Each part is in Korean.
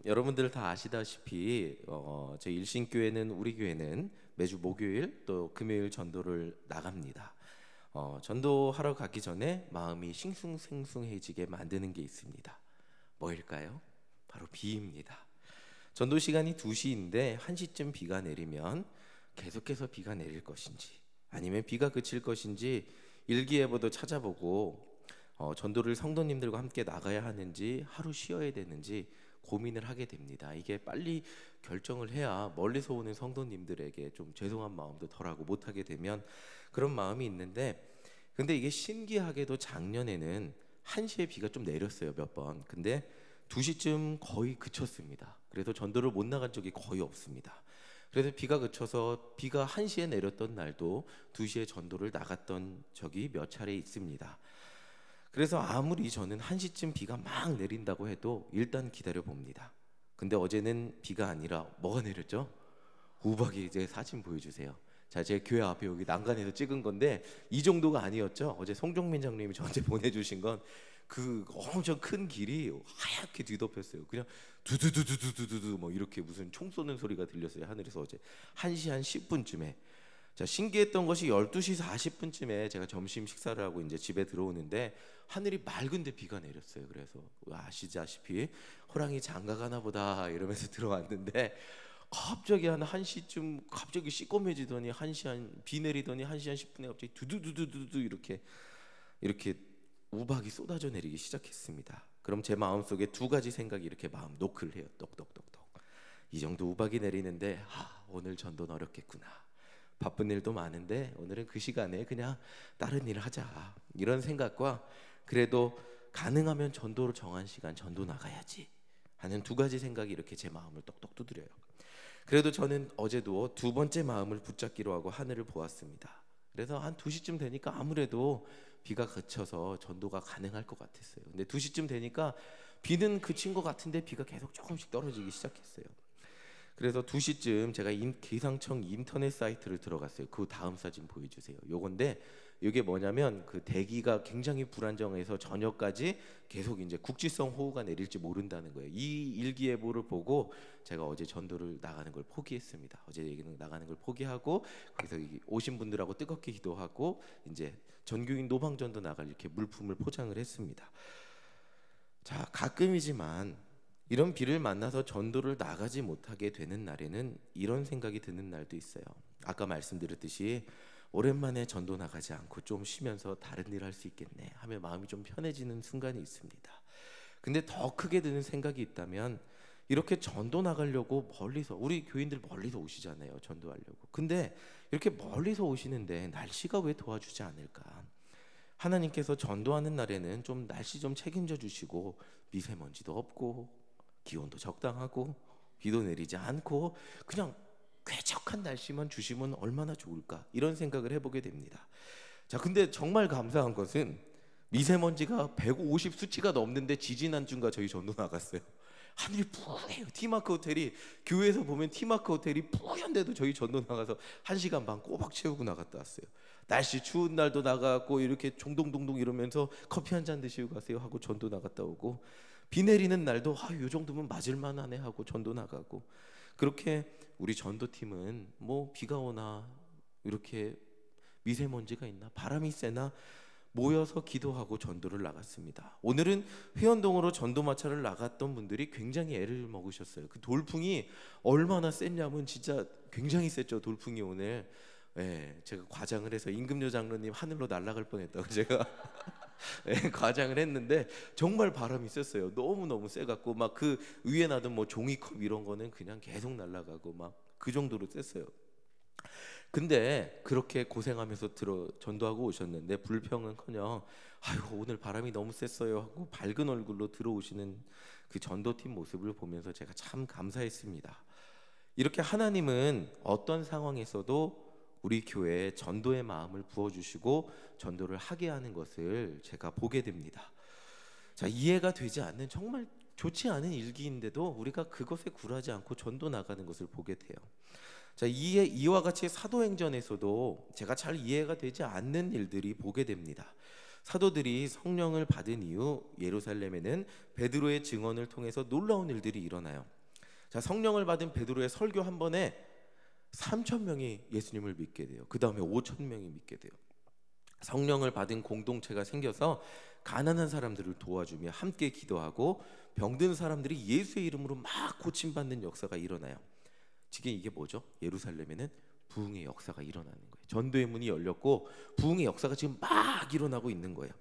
여러분들 다 아시다시피 저희 일신교회는 우리 교회는 매주 목요일 또 금요일 전도를 나갑니다. 전도하러 가기 전에 마음이 싱숭생숭해지게 만드는 게 있습니다. 뭐일까요? 바로 비입니다. 전도 시간이 2시인데 1시쯤 비가 내리면 계속해서 비가 내릴 것인지 아니면 비가 그칠 것인지 일기예보도 찾아보고 전도를 성도님들과 함께 나가야 하는지 하루 쉬어야 되는지 고민을 하게 됩니다. 이게 빨리 결정을 해야 멀리서 오는 성도님들에게 좀 죄송한 마음도 덜하고 못하게 되면 그런 마음이 있는데, 근데 이게 신기하게도 작년에는 1시에 비가 좀 내렸어요, 몇 번. 근데 2시쯤 거의 그쳤습니다. 그래서 전도를 못 나간 적이 거의 없습니다. 그래서 비가 그쳐서 비가 1시에 내렸던 날도 2시에 전도를 나갔던 적이 몇 차례 있습니다. 그래서 아무리 저는 1시쯤 비가 막 내린다고 해도 일단 기다려 봅니다. 근데 어제는 비가 아니라 뭐가 내렸죠? 우박이. 이제 사진 보여주세요. 자, 제 교회 앞에 여기 난간에서 찍은 건데 이 정도가 아니었죠. 어제 송종민 장님이 저한테 보내주신 건 그 엄청 큰 길이 하얗게 뒤덮였어요. 그냥 두두두두두두두 뭐 이렇게 무슨 총 쏘는 소리가 들렸어요, 하늘에서. 어제 1시 한 10분쯤에. 자, 신기했던 것이 12시 40분쯤에 제가 점심 식사를 하고 이제 집에 들어오는데 하늘이 맑은데 비가 내렸어요. 그래서 아시다시피 호랑이 장가가나 보다 이러면서 들어왔는데 갑자기 한 1시쯤 갑자기 시꺼매지더니 1시 한 비 내리더니 1시 한 10분에 갑자기 두두두두두두 이렇게 우박이 쏟아져 내리기 시작했습니다. 그럼 제 마음속에 두 가지 생각이 이렇게 마음 노크를 해요. 똑똑똑똑. 이 정도 우박이 내리는데 오늘 전도는 어렵겠구나. 바쁜 일도 많은데 오늘은 그 시간에 그냥 다른 일을 하자, 이런 생각과 그래도 가능하면 전도로 정한 시간 전도 나가야지 하는 두 가지 생각이 이렇게 제 마음을 똑똑 두드려요. 그래도 저는 어제도 두 번째 마음을 붙잡기로 하고 하늘을 보았습니다. 그래서 한 2시쯤 되니까 아무래도 비가 그쳐서 전도가 가능할 것 같았어요. 근데 2시쯤 되니까 비는 그친 것 같은데 비가 계속 조금씩 떨어지기 시작했어요. 그래서 2시쯤 제가 기상청 인터넷 사이트를 들어갔어요. 그 다음 사진 보여주세요. 요건데 이게 뭐냐면 그 대기가 굉장히 불안정해서 저녁까지 계속 이제 국지성 호우가 내릴지 모른다는 거예요. 이 일기예보를 보고 제가 어제 전도를 나가는 걸 포기했습니다. 어제 얘기는 나가는 걸 포기하고 그래서 오신 분들하고 뜨겁게 기도하고 이제 전교인 노방전도 나갈 이렇게 물품을 포장을 했습니다. 자, 가끔이지만 이런 비를 만나서 전도를 나가지 못하게 되는 날에는 이런 생각이 드는 날도 있어요. 아까 말씀드렸듯이 오랜만에 전도 나가지 않고 좀 쉬면서 다른 일 할 수 있겠네 하며 마음이 좀 편해지는 순간이 있습니다. 근데 더 크게 드는 생각이 있다면, 이렇게 전도 나가려고 멀리서, 우리 교인들 멀리서 오시잖아요, 전도하려고. 근데 이렇게 멀리서 오시는데 날씨가 왜 도와주지 않을까? 하나님께서 전도하는 날에는 좀 날씨 좀 책임져 주시고 미세먼지도 없고 기온도 적당하고 비도 내리지 않고 그냥 쾌적한 날씨만 주시면 얼마나 좋을까, 이런 생각을 해보게 됩니다. 자, 근데 정말 감사한 것은 미세먼지가 150 수치가 넘는데 지지난주인가 저희 전도 나갔어요. 하늘이 뿌해요. 티마크 호텔이, 교회에서 보면 티마크 호텔이 뿌연데도 저희 전도 나가서 1시간 반 꼬박 채우고 나갔다 왔어요. 날씨 추운 날도 나가고 이렇게 종동동동 이러면서 커피 한 잔 드시고 가세요 하고 전도 나갔다 오고, 비 내리는 날도 요 정도면 맞을만하네 하고 전도 나가고, 그렇게 우리 전도팀은 뭐 비가 오나 이렇게 미세먼지가 있나 바람이 세나 모여서 기도하고 전도를 나갔습니다. 오늘은 회원동으로 전도 마차를 나갔던 분들이 굉장히 애를 먹으셨어요. 그 돌풍이 얼마나 셌냐면 진짜 굉장히 셌죠, 돌풍이 오늘. 제가 과장을 해서 임금요 장로님 하늘로 날아갈 뻔했다고 제가 과장을 했는데 정말 바람이 셌어요. 너무너무 세갖고 막 그 위에 놔둔 뭐 종이컵 이런 거는 그냥 계속 날아가고 막 그 정도로 셌어요. 근데 그렇게 고생하면서 전도하고 오셨는데 불평은커녕 아유 오늘 바람이 너무 셌어요 하고 밝은 얼굴로 들어오시는 그 전도팀 모습을 보면서 제가 참 감사했습니다. 이렇게 하나님은 어떤 상황에서도 우리 교회에 전도의 마음을 부어주시고 전도를 하게 하는 것을 제가 보게 됩니다. 자, 이해가 되지 않는 정말 좋지 않은 일기인데도 우리가 그것에 굴하지 않고 전도 나가는 것을 보게 돼요. 자, 이와 같이 사도행전에서도 제가 잘 이해가 되지 않는 일들이 보게 됩니다. 사도들이 성령을 받은 이후 예루살렘에는 베드로의 증언을 통해서 놀라운 일들이 일어나요. 자, 성령을 받은 베드로의 설교 한 번에 3천 명이 예수님을 믿게 돼요. 그 다음에 5천 명이 믿게 돼요. 성령을 받은 공동체가 생겨서 가난한 사람들을 도와주며 함께 기도하고 병든 사람들이 예수의 이름으로 막 고침받는 역사가 일어나요. 지금 이게 뭐죠? 예루살렘에는 부흥의 역사가 일어나는 거예요. 전도의 문이 열렸고 부흥의 역사가 지금 막 일어나고 있는 거예요.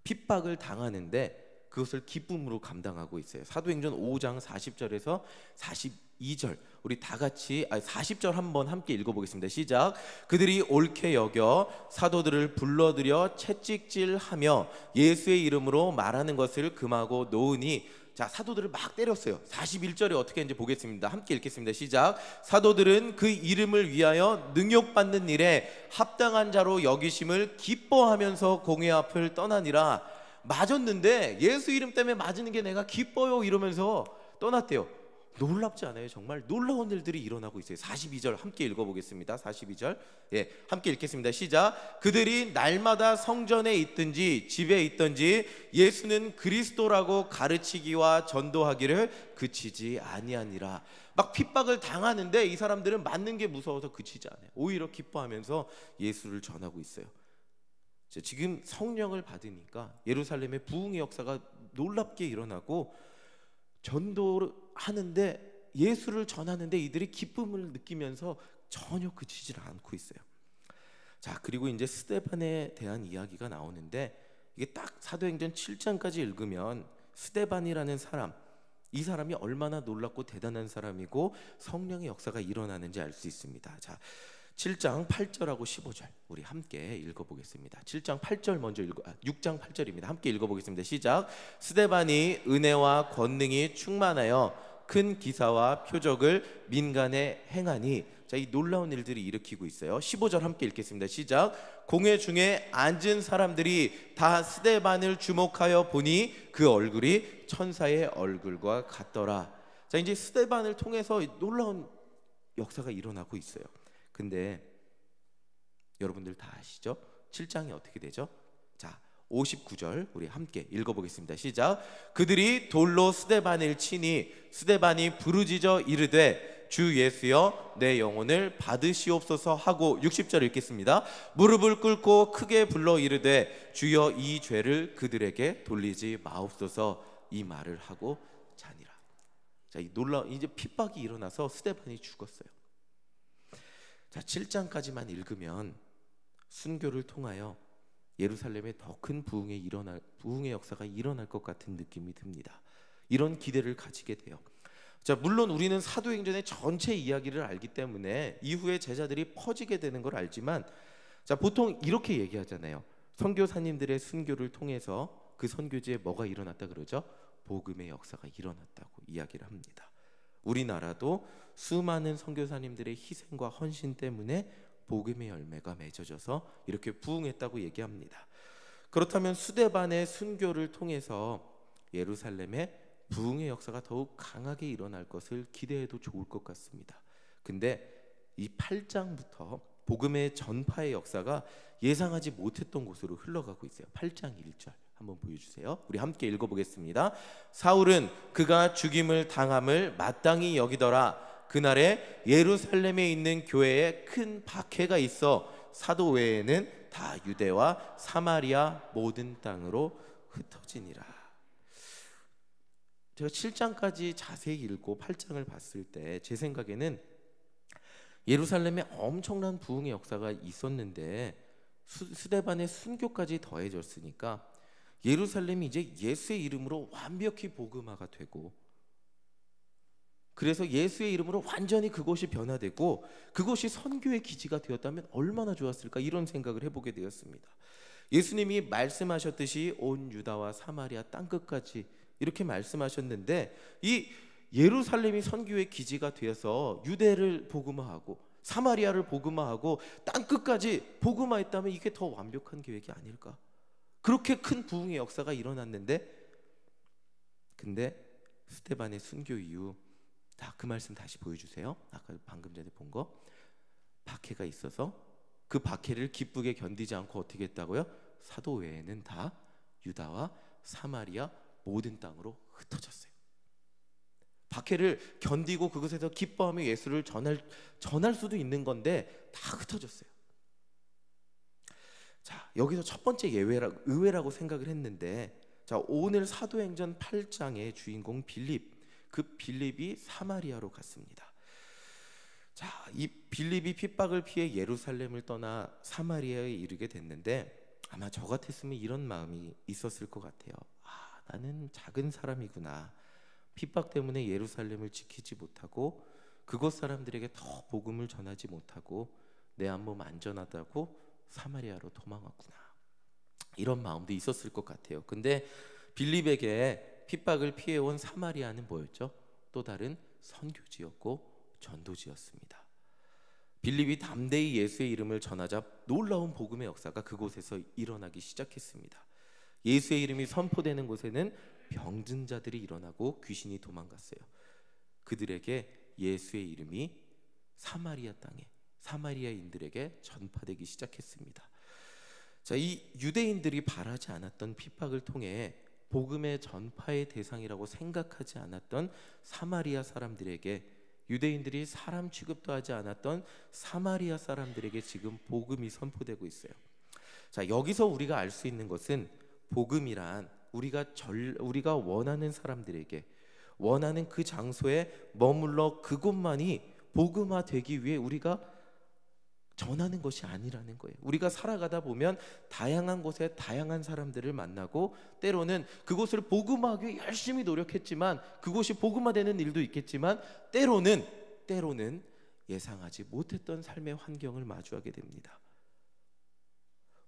핍박을 당하는데 그것을 기쁨으로 감당하고 있어요. 사도행전 5장 40절에서 42절 우리 다 같이 40절 한번 함께 읽어보겠습니다. 시작. 그들이 옳게 여겨 사도들을 불러들여 채찍질하며 예수의 이름으로 말하는 것을 금하고 놓으니, 자, 사도들을 막 때렸어요. 41절에 어떻게 했는지 보겠습니다. 함께 읽겠습니다. 시작. 사도들은 그 이름을 위하여 능욕받는 일에 합당한 자로 여기심을 기뻐하면서 공회 앞을 떠나니라. 맞았는데 예수 이름 때문에 맞는 게 내가 기뻐요 이러면서 떠났대요. 놀랍지 않아요? 정말 놀라운 일들이 일어나고 있어요. 42절 함께 읽어보겠습니다. 42절 함께 읽겠습니다. 시작. 그들이 날마다 성전에 있든지 집에 있든지 예수는 그리스도라고 가르치기와 전도하기를 그치지 아니하니라. 막 핍박을 당하는데 이 사람들은 맞는 게 무서워서 그치지 않아요. 오히려 기뻐하면서 예수를 전하고 있어요. 지금 성령을 받으니까 예루살렘의 부흥의 역사가 놀랍게 일어나고 전도를 하는데 예수를 전하는데 이들이 기쁨을 느끼면서 전혀 그치질 않고 있어요. 자, 그리고 이제 스데반에 대한 이야기가 나오는데 이게 딱 사도행전 7장까지 읽으면 스데반이라는 사람, 이 사람이 얼마나 놀랍고 대단한 사람이고 성령의 역사가 일어나는지 알 수 있습니다. 자, 7장 8절하고 15절 우리 함께 읽어보겠습니다. 7장 8절 먼저 6장 8절입니다. 함께 읽어보겠습니다. 시작. 스데반이 은혜와 권능이 충만하여 큰 기사와 표적을 민간에 행하니, 자, 이 놀라운 일들이 일으키고 있어요. 15절 함께 읽겠습니다. 시작. 공회 중에 앉은 사람들이 다 스데반을 주목하여 보니 그 얼굴이 천사의 얼굴과 같더라. 자, 이제 스데반을 통해서 놀라운 역사가 일어나고 있어요. 근데 여러분들 다 아시죠? 7장이 어떻게 되죠? 자, 59절 우리 함께 읽어보겠습니다. 시작. 그들이 돌로 스데반을 치니 스데반이 부르짖어 이르되 주 예수여 내 영혼을 받으시옵소서 하고, 60절 읽겠습니다. 무릎을 꿇고 크게 불러 이르되 주여 이 죄를 그들에게 돌리지 마옵소서, 이 말을 하고 자니라. 자, 이 이제 핍박이 일어나서 스데반이 죽었어요. 자, 7장까지만 읽으면 순교를 통하여 예루살렘에 더 큰 부흥의 역사가 일어날 것 같은 느낌이 듭니다. 이런 기대를 가지게 돼요. 자, 물론 우리는 사도행전의 전체 이야기를 알기 때문에 이후에 제자들이 퍼지게 되는 걸 알지만, 자, 보통 이렇게 얘기하잖아요. 선교사님들의 순교를 통해서 그 선교지에 뭐가 일어났다 그러죠? 복음의 역사가 일어났다고 이야기를 합니다. 우리나라도 수많은 선교사님들의 희생과 헌신 때문에 복음의 열매가 맺어져서 이렇게 부흥했다고 얘기합니다. 그렇다면 스데반의 순교를 통해서 예루살렘에 부흥의 역사가 더욱 강하게 일어날 것을 기대해도 좋을 것 같습니다. 근데 이 8장부터 복음의 전파의 역사가 예상하지 못했던 곳으로 흘러가고 있어요. 8장 1절 한번 보여주세요. 우리 함께 읽어보겠습니다. 사울은 그가 죽임을 당함을 마땅히 여기더라. 그날에 예루살렘에 있는 교회에 큰 박해가 있어 사도 외에는 다 유대와 사마리아 모든 땅으로 흩어지니라. 제가 7장까지 자세히 읽고 8장을 봤을 때 제 생각에는 예루살렘에 엄청난 부흥의 역사가 있었는데 스데반의 순교까지 더해졌으니까 예루살렘이 이제 예수의 이름으로 완벽히 복음화가 되고, 그래서 예수의 이름으로 완전히 그곳이 변화되고 그곳이 선교의 기지가 되었다면 얼마나 좋았을까, 이런 생각을 해보게 되었습니다. 예수님이 말씀하셨듯이 온 유다와 사마리아 땅끝까지 이렇게 말씀하셨는데 이 예루살렘이 선교의 기지가 되어서 유대를 복음화하고 사마리아를 복음화하고 땅끝까지 복음화했다면 이게 더 완벽한 계획이 아닐까. 그렇게 큰 부흥의 역사가 일어났는데, 근데 스데반의 순교 이후 그 말씀 다시 보여주세요. 아까 방금 전에 본 거, 박해가 있어서 그 박해를 기쁘게 견디지 않고 어떻게 했다고요? 사도 외에는 다 유다와 사마리아 모든 땅으로 흩어졌어요. 박해를 견디고 그곳에서 기뻐하며 예수를 전할 수도 있는 건데 다 흩어졌어요. 자, 여기서 첫 번째 의외라고 생각을 했는데, 자, 오늘 사도행전 8장의 주인공 빌립, 그 빌립이 사마리아로 갔습니다. 자, 이 빌립이 핍박을 피해 예루살렘을 떠나 사마리아에 이르게 됐는데, 아마 저 같았으면 이런 마음이 있었을 것 같아요. 나는 작은 사람이구나. 핍박 때문에 예루살렘을 지키지 못하고 그곳 사람들에게 더 복음을 전하지 못하고 내 한 몸 안전하다고 사마리아로 도망왔구나. 이런 마음도 있었을 것 같아요. 근데 빌립에게 핍박을 피해온 사마리아는 뭐였죠? 또 다른 선교지였고 전도지였습니다. 빌립이 담대히 예수의 이름을 전하자 놀라운 복음의 역사가 그곳에서 일어나기 시작했습니다. 예수의 이름이 선포되는 곳에는 병든 자들이 일어나고 귀신이 도망갔어요. 그들에게 예수의 이름이 사마리아 땅에 사마리아인들에게 전파되기 시작했습니다. 자, 이 유대인들이 바라지 않았던 핍박을 통해 복음의 전파의 대상이라고 생각하지 않았던 사마리아 사람들에게, 유대인들이 사람 취급도 하지 않았던 사마리아 사람들에게 지금 복음이 선포되고 있어요. 자, 여기서 우리가 알 수 있는 것은 복음이란 우리가 원하는 사람들에게, 원하는 그 장소에 머물러 그곳만이 복음화되기 위해 우리가 전하는 것이 아니라는 거예요. 우리가 살아가다 보면 다양한 곳에 다양한 사람들을 만나고, 때로는 그곳을 복음화하기 위해 열심히 노력했지만 그곳이 복음화되는 일도 있겠지만, 때로는 예상하지 못했던 삶의 환경을 마주하게 됩니다.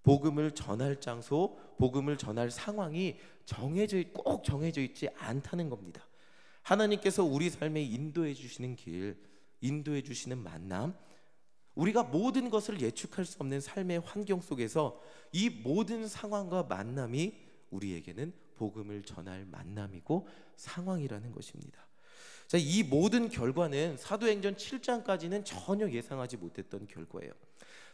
복음을 전할 장소, 복음을 전할 상황이 꼭 정해져 있지 않다는 겁니다. 하나님께서 우리 삶에 인도해 주시는 길, 인도해 주시는 만남, 우리가 모든 것을 예측할 수 없는 삶의 환경 속에서 이 모든 상황과 만남이 우리에게는 복음을 전할 만남이고 상황이라는 것입니다. 자, 이 모든 결과는 사도행전 7장까지는 전혀 예상하지 못했던 결과예요.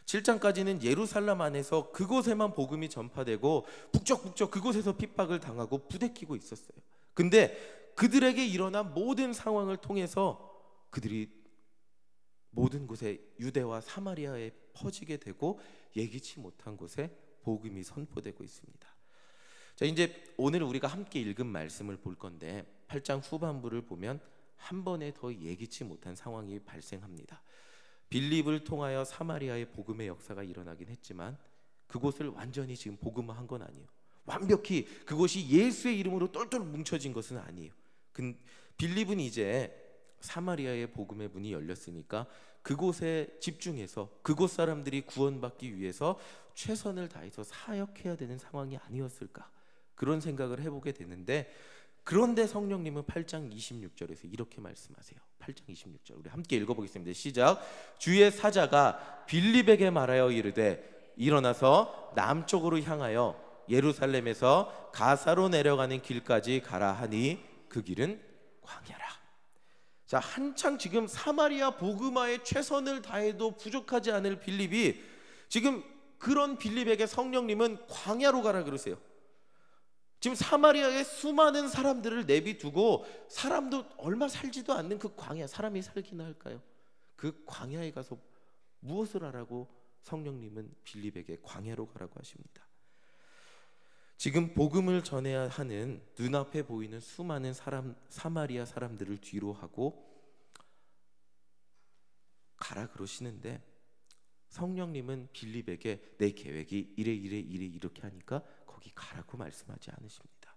7장까지는 예루살렘 안에서 그곳에만 복음이 전파되고 북적북적 그곳에서 핍박을 당하고 부대끼고 있었어요. 근데 그들에게 일어난 모든 상황을 통해서 그들이 모든 곳에 유대와 사마리아에 퍼지게 되고 예기치 못한 곳에 복음이 선포되고 있습니다. 자, 이제 오늘 우리가 함께 읽은 말씀을 볼 건데 8장 후반부를 보면 한 번에 더 예기치 못한 상황이 발생합니다. 빌립을 통하여 사마리아의 복음의 역사가 일어나긴 했지만 그곳을 완전히 지금 복음화한 건 아니에요. 완벽히 그곳이 예수의 이름으로 똘똘 뭉쳐진 것은 아니에요. 빌립은 이제 사마리아의 복음의 문이 열렸으니까 그곳에 집중해서 그곳 사람들이 구원받기 위해서 최선을 다해서 사역해야 되는 상황이 아니었을까, 그런 생각을 해보게 되는데, 그런데 성령님은 8장 26절에서 이렇게 말씀하세요. 8장 26절 우리 함께 읽어보겠습니다. 시작. 주의 사자가 빌립에게 말하여 이르되 일어나서 남쪽으로 향하여 예루살렘에서 가사로 내려가는 길까지 가라 하니 그 길은 광야라. 자, 한창 지금 사마리아 복음화에 최선을 다해도 부족하지 않을 빌립이, 지금 그런 빌립에게 성령님은 광야로 가라 그러세요. 지금 사마리아의 수많은 사람들을 내비두고 사람도 얼마 살지도 않는 그 광야, 사람이 살기나 할까요? 그 광야에 가서 무엇을 하라고 성령님은 빌립에게 광야로 가라고 하십니다. 지금 복음을 전해야 하는 눈앞에 보이는 수많은 사마리아 사람들을 뒤로 하고 가라 그러시는데, 성령님은 빌립에게 내 계획이 이래 이렇게 하니까 거기 가라고 말씀하지 않으십니다.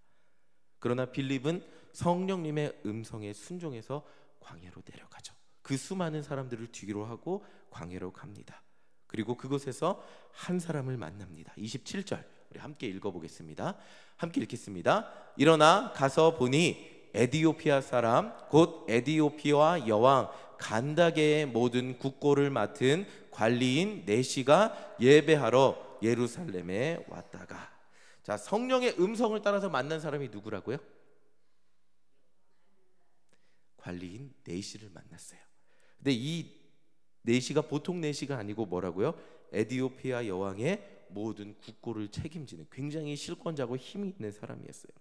그러나 빌립은 성령님의 음성에 순종해서 광야로 내려가죠. 그 수많은 사람들을 뒤로 하고 광야로 갑니다. 그리고 그곳에서 한 사람을 만납니다. 27절 우리 함께 읽어보겠습니다. 함께 읽겠습니다. 일어나 가서 보니 에디오피아 사람 곧 에디오피아 여왕 간다게의 모든 국고를 맡은 관리인 네시가 예배하러 예루살렘에 왔다가. 자, 성령의 음성을 따라서 만난 사람이 누구라고요? 관리인 네시를 만났어요. 근데 이 네시가 보통 네시가 아니고 뭐라고요? 에디오피아 여왕의 모든 국고를 책임지는 굉장히 실권자고 힘이 있는 사람이었어요.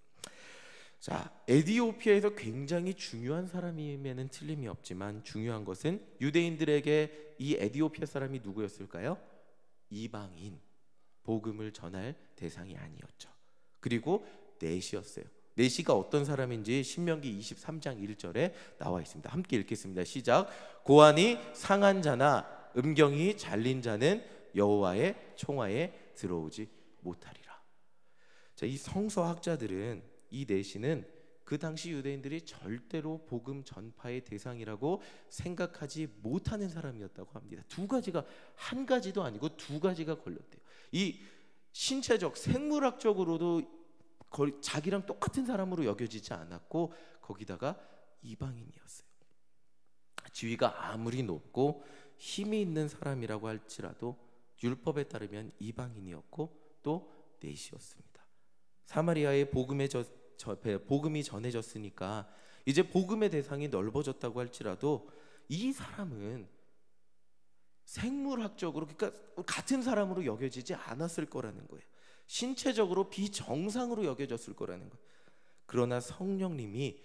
자, 에디오피아에서 굉장히 중요한 사람임에는 틀림이 없지만 중요한 것은 유대인들에게 이 에디오피아 사람이 누구였을까요? 이방인, 복음을 전할 대상이 아니었죠. 그리고 넷이었어요. 넷이가 어떤 사람인지 신명기 23장 1절에 나와 있습니다. 함께 읽겠습니다. 시작. 고안이 상한 자나 음경이 잘린 자는 여호와의 총화에 들어오지 못하리라. 자, 이 성서학자들은 이 넷이는 그 당시 유대인들이 절대로 복음 전파의 대상이라고 생각하지 못하는 사람이었다고 합니다. 두 가지가, 한 가지도 아니고 두 가지가 걸렸대요. 이 신체적, 생물학적으로도 자기랑 똑같은 사람으로 여겨지지 않았고, 거기다가 이방인이었어요. 지위가 아무리 높고 힘이 있는 사람이라고 할지라도 율법에 따르면 이방인이었고 또 넷이었습니다. 사마리아에 복음이 전해졌으니까 이제 복음의 대상이 넓어졌다고 할지라도 이 사람은 생물학적으로, 그러니까 같은 사람으로 여겨지지 않았을 거라는 거예요. 신체적으로 비정상으로 여겨졌을 거라는 거예요. 그러나 성령님이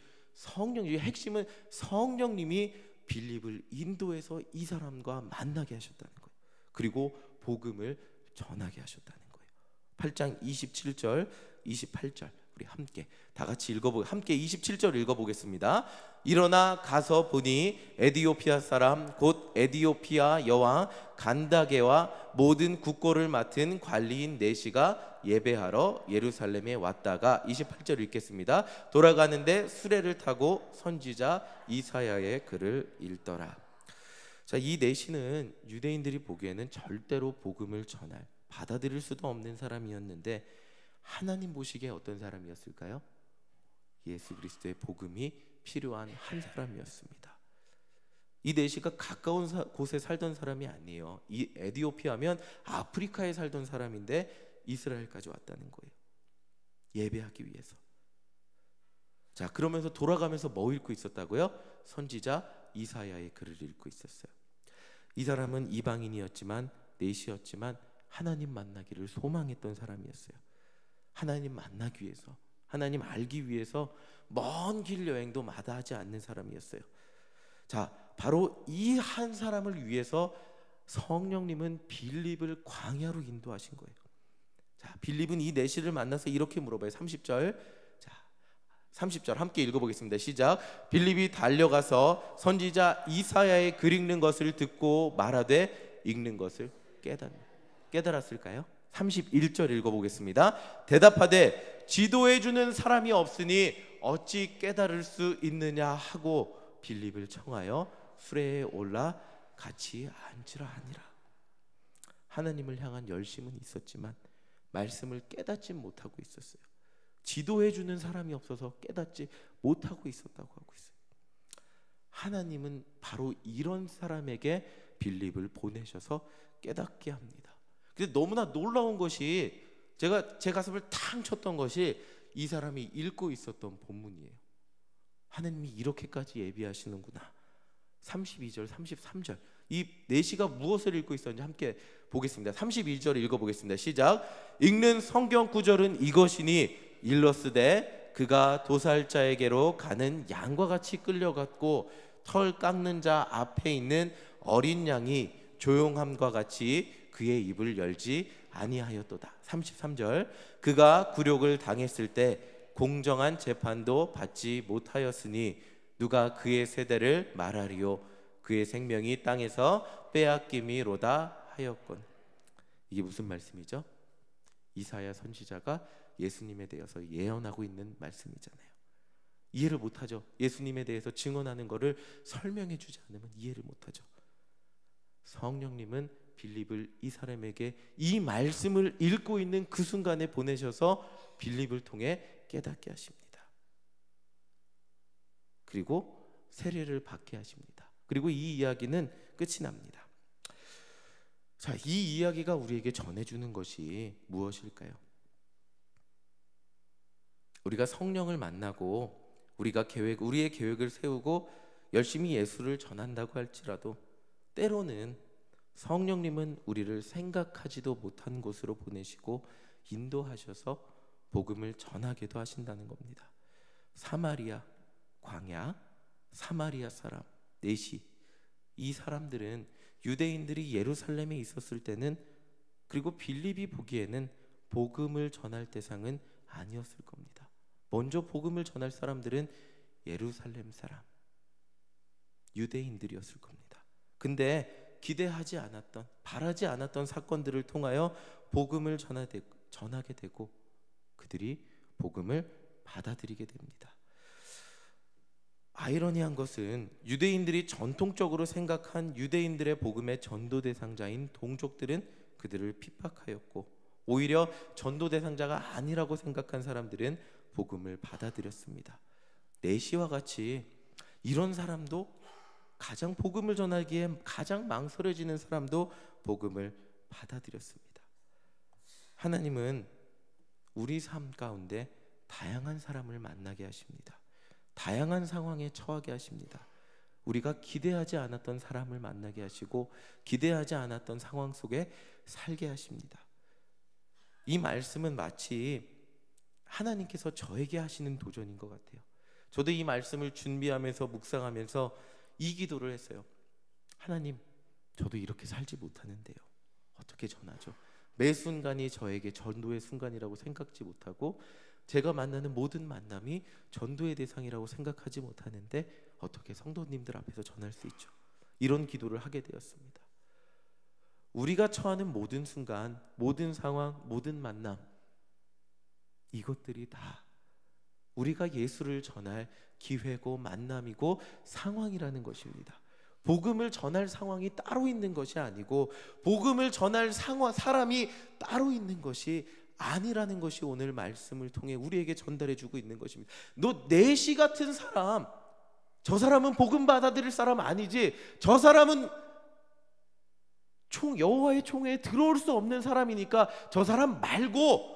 핵심은 성령님이 빌립을 인도해서 이 사람과 만나게 하셨다는 거예요. 그리고 복음을 전하게 하셨다는 거예요. 8장 27절 28절 우리 함께 다 같이 함께 27절 읽어보겠습니다. 일어나 가서 보니 에디오피아 사람 곧 에디오피아 여왕 간다게와 모든 국고를 맡은 관리인 넷이가 예배하러 예루살렘에 왔다가 28절 읽겠습니다. 돌아가는데 수레를 타고 선지자 이사야의 글을 읽더라. 자, 이 넷이는 유대인들이 보기에는 절대로 복음을 전할, 받아들일 수도 없는 사람이었는데 하나님 보시기에 어떤 사람이었을까요? 예수 그리스도의 복음이 필요한 한 사람이었습니다. 이 넷이가 가까운 곳에 살던 사람이 아니에요. 이 에디오피아면 아프리카에 살던 사람인데 이스라엘까지 왔다는 거예요. 예배하기 위해서. 자, 그러면서 돌아가면서 뭐 읽고 있었다고요? 선지자 이사야의 글을 읽고 있었어요. 이 사람은 이방인이었지만, 넷이었지만 하나님 만나기를 소망했던 사람이었어요. 하나님 만나기 위해서, 하나님 알기 위해서 먼 길 여행도 마다하지 않는 사람이었어요. 자, 바로 이 한 사람을 위해서 성령님은 빌립을 광야로 인도하신 거예요. 자, 빌립은 이 넷이를 만나서 이렇게 물어봐요. 30절. 자, 30절 함께 읽어보겠습니다. 시작. 빌립이 달려가서 선지자 이사야의 글 읽는 것을 듣고 말하되 읽는 것을 깨달았을까요? 31절 읽어보겠습니다. 대답하되 지도해주는 사람이 없으니 어찌 깨달을 수 있느냐 하고 빌립을 청하여 수레에 올라 같이 앉으라 하니라. 하나님을 향한 열심은 있었지만 말씀을 깨닫지 못하고 있었어요. 지도해주는 사람이 없어서 깨닫지 못하고 있었다고 하고 있어요. 하나님은 바로 이런 사람에게 빌립을 보내셔서 깨닫게 합니다. 근데 너무나 놀라운 것이, 제가 제 가슴을 탕 쳤던 것이 이 사람이 읽고 있었던 본문이에요. 하나님이 이렇게까지 예비하시는구나. 32절 33절 이 넷이가 무엇을 읽고 있었는지 함께 보겠습니다. 31절 읽어보겠습니다. 시작. 읽는 성경 구절은 이것이니 일러스되 그가 도살자에게로 가는 양과 같이 끌려갔고 털 깎는 자 앞에 있는 어린 양이 조용함과 같이 그의 입을 열지 아니하였도다. 33절 그가 굴욕을 당했을 때 공정한 재판도 받지 못하였으니 누가 그의 세대를 말하리요. 그의 생명이 땅에서 빼앗김이로다 하였건. 이게 무슨 말씀이죠? 이사야 선지자가 예수님에 대해서 예언하고 있는 말씀이잖아요. 이해를 못하죠. 예수님에 대해서 증언하는 것을 설명해 주지 않으면 이해를 못하죠. 성령님은 빌립을 이 사람에게 이 말씀을 읽고 있는 그 순간에 보내셔서 빌립을 통해 깨닫게 하십니다. 그리고 세례를 받게 하십니다. 그리고 이 이야기는 끝이 납니다. 자, 이 이야기가 우리에게 전해주는 것이 무엇일까요? 우리가 성령을 만나고 우리의 계획을 세우고 열심히 예수를 전한다고 할지라도 때로는 성령님은 우리를 생각하지도 못한 곳으로 보내시고 인도하셔서 복음을 전하게도 하신다는 겁니다. 사마리아 광야, 사마리아 사람 넷이, 이 사람들은 유대인들이 예루살렘에 있었을 때는, 그리고 빌립이 보기에는 복음을 전할 대상은 아니었을 겁니다. 먼저 복음을 전할 사람들은 예루살렘 사람, 유대인들이었을 겁니다. 근데 기대하지 않았던, 바라지 않았던 사건들을 통하여 복음을 전하게 되고 그들이 복음을 받아들이게 됩니다. 아이러니한 것은 유대인들이 전통적으로 생각한 유대인들의 복음의 전도 대상자인 동족들은 그들을 핍박하였고, 오히려 전도 대상자가 아니라고 생각한 사람들은 복음을 받아들였습니다. 내시와 같이 이런 사람도, 가장 복음을 전하기에 가장 망설여지는 사람도 복음을 받아들였습니다. 하나님은 우리 삶 가운데 다양한 사람을 만나게 하십니다. 다양한 상황에 처하게 하십니다. 우리가 기대하지 않았던 사람을 만나게 하시고 기대하지 않았던 상황 속에 살게 하십니다. 이 말씀은 마치 하나님께서 저에게 하시는 도전인 것 같아요. 저도 이 말씀을 준비하면서 묵상하면서 이 기도를 했어요. 하나님, 저도 이렇게 살지 못하는데요, 어떻게 전하죠? 매 순간이 저에게 전도의 순간이라고 생각지 못하고 제가 만나는 모든 만남이 전도의 대상이라고 생각하지 못하는데 어떻게 성도님들 앞에서 전할 수 있죠? 이런 기도를 하게 되었습니다. 우리가 처하는 모든 순간, 모든 상황, 모든 만남, 이것들이 다 우리가 예수를 전할 기회고 만남이고 상황이라는 것입니다. 복음을 전할 상황이 따로 있는 것이 아니고 복음을 전할 사람이 따로 있는 것이 아니라는 것이 오늘 말씀을 통해 우리에게 전달해 주고 있는 것입니다. 너 내시 같은 사람, 저 사람은 복음 받아들일 사람 아니지, 저 사람은 여호와의 총회에 들어올 수 없는 사람이니까 저 사람 말고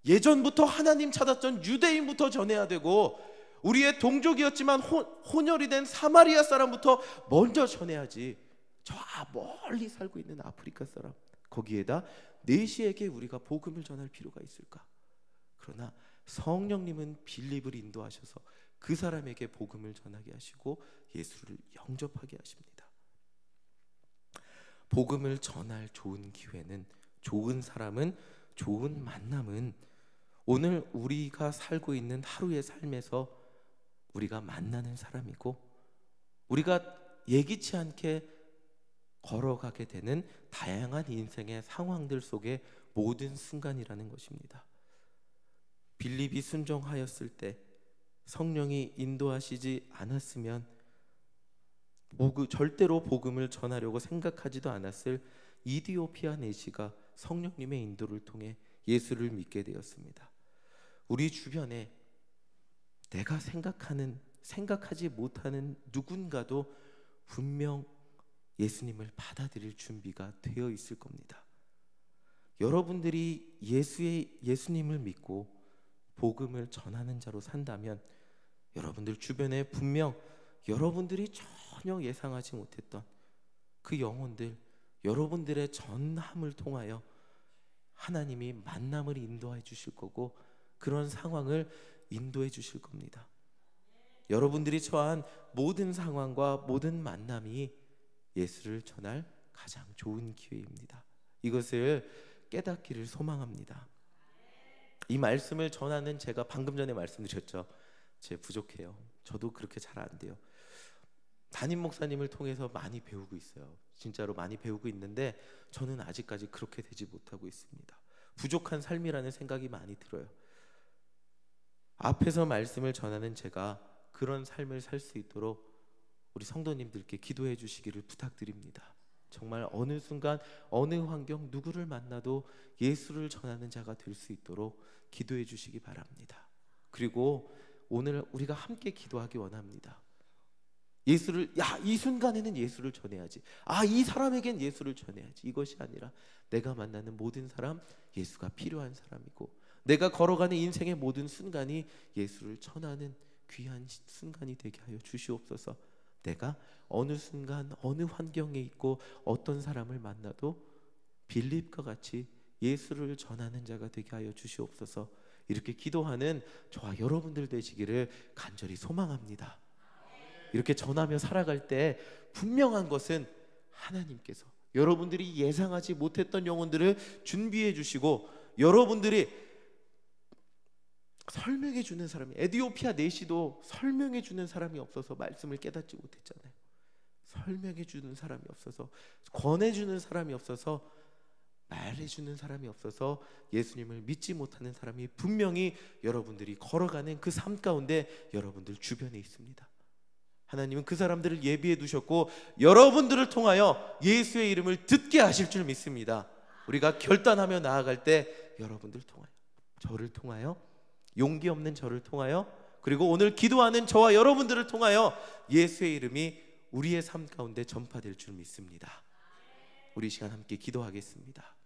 예전부터 하나님 찾았던 유대인부터 전해야 되고 우리의 동족이었지만 혼혈이 된 사마리아 사람부터 먼저 전해야지. 저 멀리 살고 있는 아프리카 사람, 거기에다 내시에게 우리가 복음을 전할 필요가 있을까? 그러나 성령님은 빌립을 인도하셔서 그 사람에게 복음을 전하게 하시고 예수를 영접하게 하십니다. 복음을 전할 좋은 기회는, 좋은 사람은, 좋은 만남은 오늘 우리가 살고 있는 하루의 삶에서 우리가 만나는 사람이고 우리가 예기치 않게 걸어가게 되는 다양한 인생의 상황들 속의 모든 순간이라는 것입니다. 빌립이 순종하였을 때, 성령이 인도하시지 않았으면 절대로 복음을 전하려고 생각하지도 않았을 이디오피아 내시가 성령님의 인도를 통해 예수를 믿게 되었습니다. 우리 주변에 내가 생각하지 못하는 누군가도 분명 예수님을 받아들일 준비가 되어 있을 겁니다. 여러분들이 예수님을 믿고 복음을 전하는 자로 산다면 여러분들 주변에 분명 여러분들이 전혀 예상하지 못했던 그 영혼들, 여러분들의 전함을 통하여 하나님이 만남을 인도해 주실 거고 그런 상황을 인도해 주실 겁니다. 여러분들이 처한 모든 상황과 모든 만남이 예수를 전할 가장 좋은 기회입니다. 이것을 깨닫기를 소망합니다. 이 말씀을 전하는 제가 방금 전에 말씀드렸죠. 제 부족해요. 저도 그렇게 잘 안 돼요. 담임 목사님을 통해서 많이 배우고 있어요. 진짜로 많이 배우고 있는데 저는 아직까지 그렇게 되지 못하고 있습니다. 부족한 삶이라는 생각이 많이 들어요. 앞에서 말씀을 전하는 제가 그런 삶을 살 수 있도록 우리 성도님들께 기도해 주시기를 부탁드립니다. 정말 어느 순간 어느 환경 누구를 만나도 예수를 전하는 자가 될 수 있도록 기도해 주시기 바랍니다. 그리고 오늘 우리가 함께 기도하기 원합니다. 예수를, 이 순간에는 예수를 전해야지, 이 사람에겐 예수를 전해야지, 이것이 아니라 내가 만나는 모든 사람 예수가 필요한 사람이고 내가 걸어가는 인생의 모든 순간이 예수를 전하는 귀한 순간이 되게 하여 주시옵소서. 내가 어느 순간 어느 환경에 있고 어떤 사람을 만나도 빌립과 같이 예수를 전하는 자가 되게 하여 주시옵소서. 이렇게 기도하는 저와 여러분들 되시기를 간절히 소망합니다. 이렇게 전하며 살아갈 때 분명한 것은 하나님께서 여러분들이 예상하지 못했던 영혼들을 준비해 주시고, 여러분들이 설명해 주는 사람이, 에디오피아 내시도 설명해 주는 사람이 없어서 말씀을 깨닫지 못했잖아요. 설명해 주는 사람이 없어서, 권해 주는 사람이 없어서, 말해 주는 사람이 없어서 예수님을 믿지 못하는 사람이 분명히 여러분들이 걸어가는 그 삶 가운데 여러분들 주변에 있습니다. 하나님은 그 사람들을 예비해 두셨고 여러분들을 통하여 예수의 이름을 듣게 하실 줄 믿습니다. 우리가 결단하며 나아갈 때 여러분들 통하여, 저를 통하여, 용기 없는 저를 통하여, 그리고 오늘 기도하는 저와 여러분들을 통하여 예수의 이름이 우리의 삶 가운데 전파될 줄 믿습니다. 우리 시간 함께 기도하겠습니다.